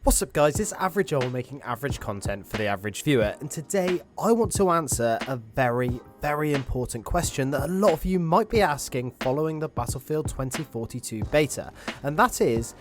What's up guys, it's Average Owl making average content for the average viewer, and today I want to answer a very important question that a lot of you might be asking following the Battlefield 2042 beta, and that is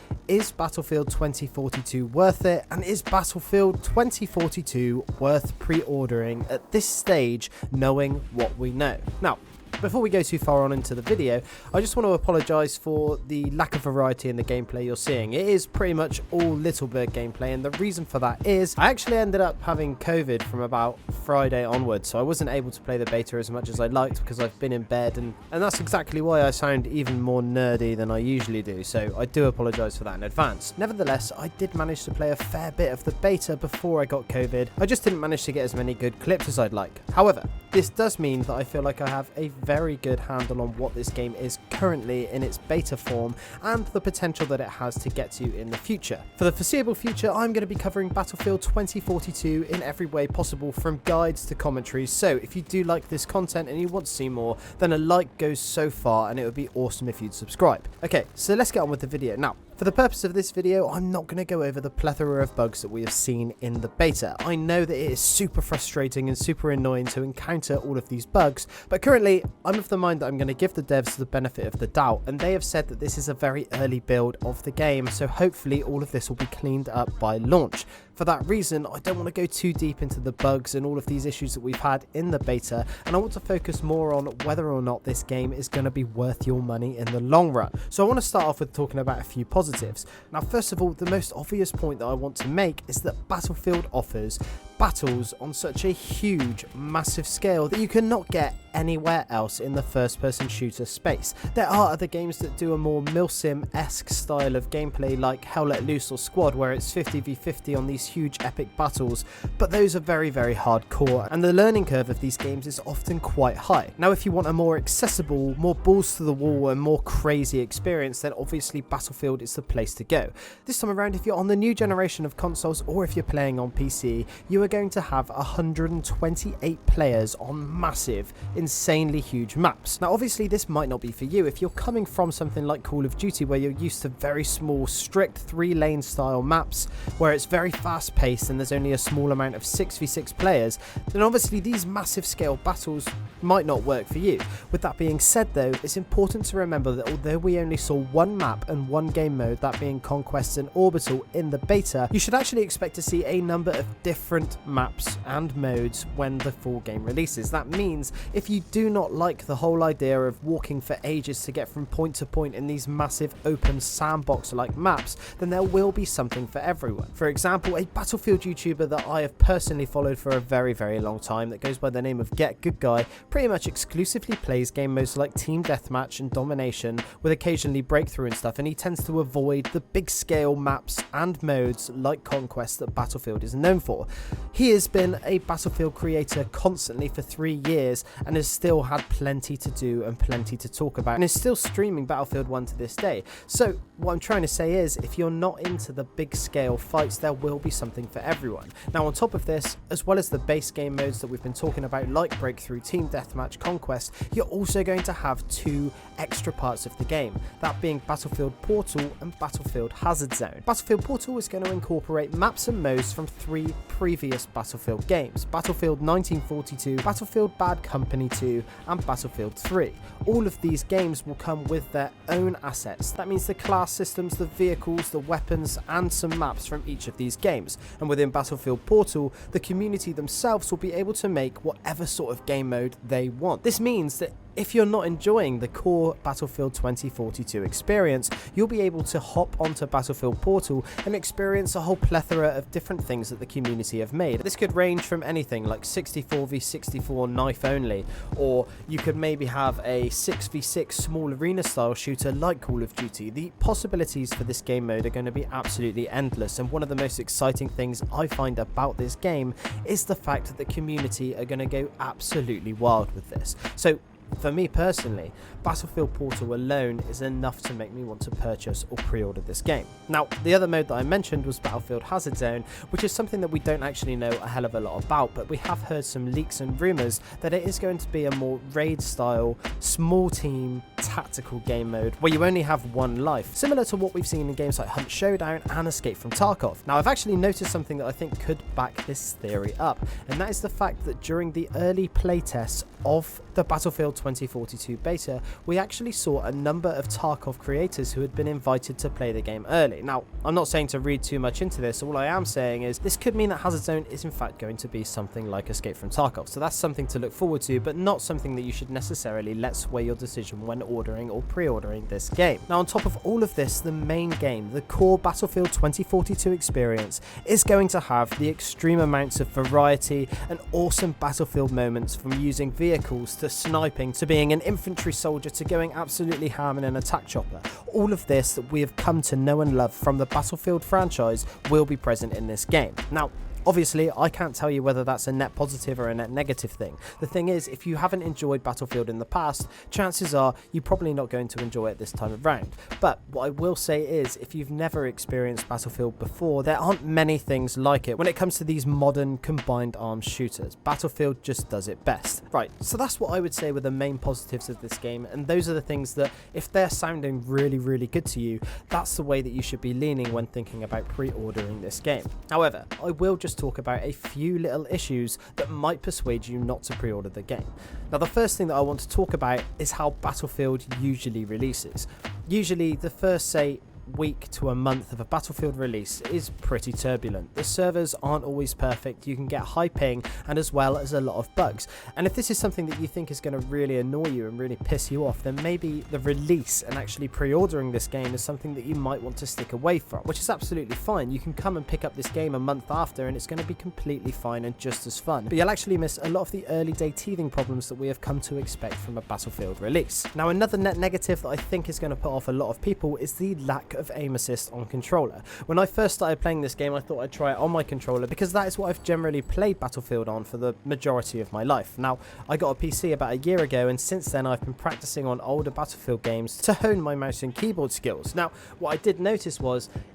Battlefield 2042 worth it, and is Battlefield 2042 worth pre-ordering at this stage knowing what we know? Now, before we go too far on into the video, I just want to apologise for the lack of variety in the gameplay you're seeing. It is pretty much all Little Bird gameplay, and the reason for that is I actually ended up having COVID from about Friday onwards, so I wasn't able to play the beta as much as I liked because I've been in bed, and that's exactly why I sound even more nerdy than I usually do, so I do apologise for that in advance. Nevertheless, I did manage to play a fair bit of the beta before I got COVID. I just didn't manage to get as many good clips as I'd like. However, this does mean that I feel like I have a very good handle on what this game is currently in its beta form and the potential that it has to get to in the future. For the foreseeable future, I'm going to be covering Battlefield 2042 in every way possible, from guides to commentaries, so if you do like this content and you want to see more, then a like goes so far and it would be awesome if you'd subscribe. Okay, so let's get on with the video. Now, for the purpose of this video, I'm not going to go over the plethora of bugs that we have seen in the beta. I know that it is super frustrating and super annoying to encounter all of these bugs, but currently I'm of the mind that I'm going to give the devs the benefit of the doubt, and they have said that this is a very early build of the game, so hopefully all of this will be cleaned up by launch. For that reason, I don't want to go too deep into the bugs and all of these issues that we've had in the beta, and I want to focus more on whether or not this game is going to be worth your money in the long run. So I want to start off with talking about a few positives. Now, first of all, the most obvious point that I want to make is that Battlefield offers battles on such a huge, massive scale that you cannot get anywhere else in the first-person shooter space. There are other games that do a more milsim-esque style of gameplay like Hell Let Loose or Squad, where it's 50v50 on these huge epic battles, but those are very hardcore, and the learning curve of these games is often quite high. Now, if you want a more accessible, more balls to the wall and more crazy experience, then obviously Battlefield is the place to go. This time around, if you're on the new generation of consoles or if you're playing on PC, you are going to have 128 players on massive, insanely huge maps. Now, obviously this might not be for you if you're coming from something like Call of Duty, where you're used to very small, strict 3-lane style maps where it's very fast paced and there's only a small amount of 6v6 players. Then obviously these massive scale battles might not work for you. With that being said though, it's important to remember that although we only saw one map and one game mode, that being Conquest and Orbital, in the beta, you should actually expect to see a number of different maps and modes when the full game releases. That means if you do not like the whole idea of walking for ages to get from point to point in these massive open sandbox like maps, then there will be something for everyone. For example, a Battlefield YouTuber that I have personally followed for a very long time that goes by the name of Get Good Guy pretty much exclusively plays game modes like Team Deathmatch and Domination, with occasionally Breakthrough and stuff, and he tends to avoid the big scale maps and modes like Conquest that Battlefield is known for. He has been a Battlefield creator constantly for 3 years and has still had plenty to do and plenty to talk about, and is still streaming Battlefield 1 to this day. So what I'm trying to say is, if you're not into the big scale fights, there will be something for everyone. Now, on top of this, as well as the base game modes that we've been talking about like Breakthrough, Team Deathmatch, Conquest, you're also going to have 2 extra parts of the game, that being Battlefield Portal and Battlefield Hazard Zone. Battlefield Portal is going to incorporate maps and modes from 3 previous Battlefield games: Battlefield 1942, Battlefield Bad Company 2, and Battlefield 3. All of these games will come with their own assets. That means the class systems, the vehicles, the weapons, and some maps from each of these games. And within Battlefield Portal, the community themselves will be able to make whatever sort of game mode they want. This means that if you're not enjoying the core Battlefield 2042 experience, you'll be able to hop onto Battlefield Portal and experience a whole plethora of different things that the community have made. This could range from anything like 64v64 knife only, or you could maybe have a 6v6 small arena style shooter like Call of Duty. The possibilities for this game mode are going to be absolutely endless, and one of the most exciting things I find about this game is the fact that the community are going to go absolutely wild with this. So for me personally, Battlefield Portal alone is enough to make me want to purchase or pre-order this game. Now, the other mode that I mentioned was Battlefield Hazard Zone, which is something that we don't actually know a hell of a lot about, but we have heard some leaks and rumours that it is going to be a more raid-style, small team, tactical game mode where you only have one life, similar to what we've seen in games like Hunt Showdown and Escape from Tarkov. Now, I've actually noticed something that I think could back this theory up, and that is the fact that during the early playtests of the Battlefield 2042 beta, we actually saw a number of Tarkov creators who had been invited to play the game early. Now, I'm not saying to read too much into this, all I am saying is this could mean that Hazard Zone is in fact going to be something like Escape from Tarkov, so that's something to look forward to, but not something that you should necessarily let sway your decision when ordering or pre-ordering this game. Now, on top of all of this, the main game, the core Battlefield 2042 experience, is going to have the extreme amounts of variety and awesome Battlefield moments, from using vehicles to sniping to being an infantry soldier to going absolutely ham in an attack chopper. All of this that we have come to know and love from the Battlefield franchise will be present in this game. Now, obviously, I can't tell you whether that's a net positive or a net negative thing. The thing is, if you haven't enjoyed Battlefield in the past, chances are you're probably not going to enjoy it this time around. But what I will say is, if you've never experienced Battlefield before, there aren't many things like it when it comes to these modern combined arms shooters. Battlefield just does it best. Right, so that's what I would say were the main positives of this game, and those are the things that, if they're sounding really, really good to you, that's the way that you should be leaning when thinking about pre-ordering this game. However, I will just talk about a few little issues that might persuade you not to pre-order the game. Now, the first thing that I want to talk about is how Battlefield usually releases. Usually the first, say, week to a month of a Battlefield release is pretty turbulent. The servers aren't always perfect, you can get high ping, and as well as a lot of bugs. And if this is something that you think is going to really annoy you and really piss you off, then maybe the release and actually pre-ordering this game is something that you might want to stick away from, which is absolutely fine. You can come and pick up this game a month after and it's going to be completely fine and just as fun, but you'll actually miss a lot of the early day teething problems that we have come to expect from a Battlefield release. Now, another net negative that I think is going to put off a lot of people is the lack of aim assist on controller. When I first started playing this game, I thought I'd try it on my controller because that is what I've generally played Battlefield on for the majority of my life. Now, I got a PC about a year ago, and since then I've been practicing on older Battlefield games to hone my mouse and keyboard skills. Now, what I did notice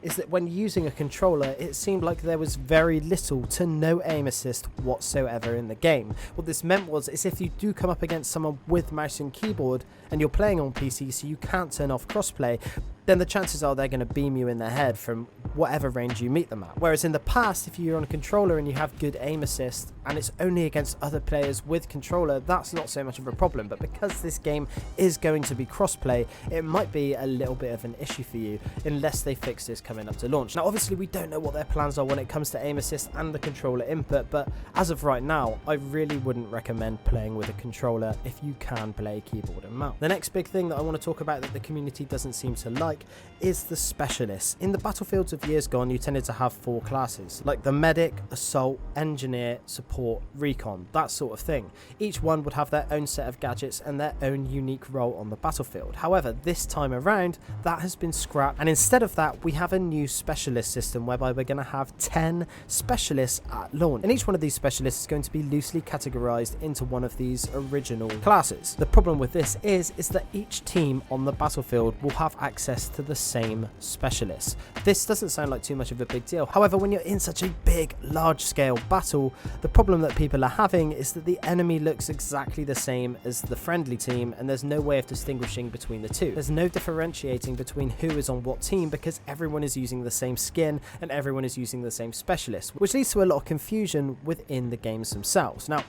is that when using a controller, it seemed like there was very little to no aim assist whatsoever in the game. What this meant is if you do come up against someone with mouse and keyboard and you're playing on PC, so you can't turn off crossplay, then the chances are they're going to beam you in the head from whatever range you meet them at. Whereas in the past, if you're on a controller and you have good aim assist and it's only against other players with controller, that's not so much of a problem. But because this game is going to be crossplay, it might be a little bit of an issue for you unless they fix this coming up to launch. Now, obviously, we don't know what their plans are when it comes to aim assist and the controller input, but as of right now, I really wouldn't recommend playing with a controller if you can play keyboard and mouse. The next big thing that I want to talk about that the community doesn't seem to like is the specialists. In the Battlefields of years gone, you tended to have 4 classes, like the medic, assault, engineer, support, recon, that sort of thing. Each one would have their own set of gadgets and their own unique role on the battlefield. However, this time around, that has been scrapped, and instead of that, we have a new specialist system whereby we're going to have 10 specialists at launch, and each one of these specialists is going to be loosely categorized into one of these original classes. The problem with this is that each team on the battlefield will have access to the same specialists. This doesn't sound like too much of a big deal. However, when you're in such a big, large-scale battle, the problem that people are having is that the enemy looks exactly the same as the friendly team, and there's no way of distinguishing between the two. There's no differentiating between who is on what team because everyone is using the same skin and everyone is using the same specialist, which leads to a lot of confusion within the games themselves. Now,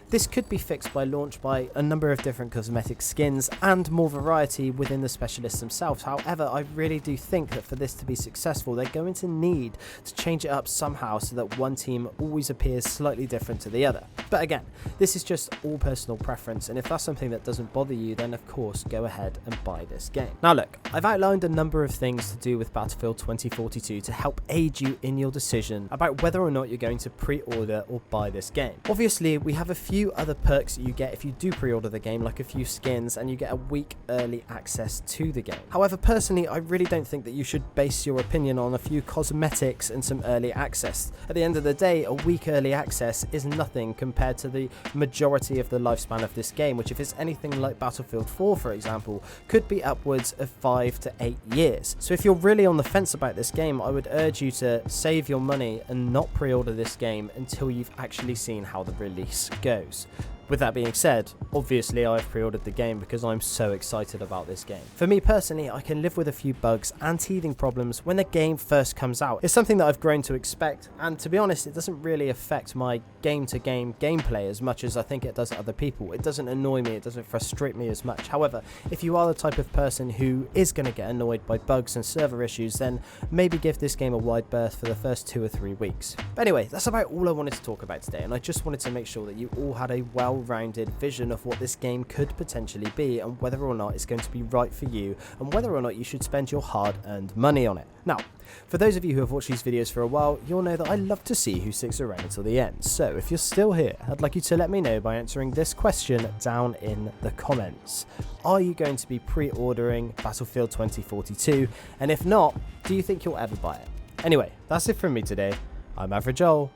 this could be fixed by launch by a number of different cosmetic skins and more variety within the specialists themselves. However, I really do think that for this to be successful, they're going to need to change it up somehow so that one team always appears slightly different to the other. But again, this is just all personal preference, and if that's something that doesn't bother you, then of course go ahead and buy this game. Now look, I've outlined a number of things to do with Battlefield 2042 to help aid you in your decision about whether or not you're going to pre-order or buy this game. Obviously, we have a few other perks that you get if you do pre-order the game, like a few skins, and you get a week early access to the game. However, personally, personally, I really don't think that you should base your opinion on a few cosmetics and some early access. At the end of the day, a week early access is nothing compared to the majority of the lifespan of this game, which if it's anything like Battlefield 4, for example, could be upwards of 5 to 8 years. So if you're really on the fence about this game, I would urge you to save your money and not pre-order this game until you've actually seen how the release goes. With that being said, obviously I've pre-ordered the game because I'm so excited about this game. For me personally, I can live with a few bugs and teething problems when the game first comes out. It's something that I've grown to expect, and to be honest, it doesn't really affect my game-to-game gameplay as much as I think it does other people. It doesn't annoy me, it doesn't frustrate me as much. However, if you are the type of person who is going to get annoyed by bugs and server issues, then maybe give this game a wide berth for the first 2 or 3 weeks. But anyway, that's about all I wanted to talk about today, and I just wanted to make sure that you all had a well-rounded vision of what this game could potentially be and whether or not it's going to be right for you and whether or not you should spend your hard-earned money on it. Now, for those of you who have watched these videos for a while, you'll know that I love to see who sticks around until the end. So if you're still here, I'd like you to let me know by answering this question down in the comments. Are you going to be pre-ordering Battlefield 2042? And if not, do you think you'll ever buy it? Anyway, that's it from me today. I'm Average Joel.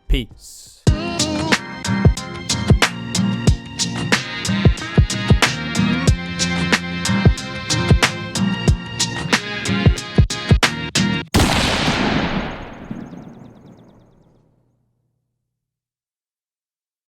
Peace.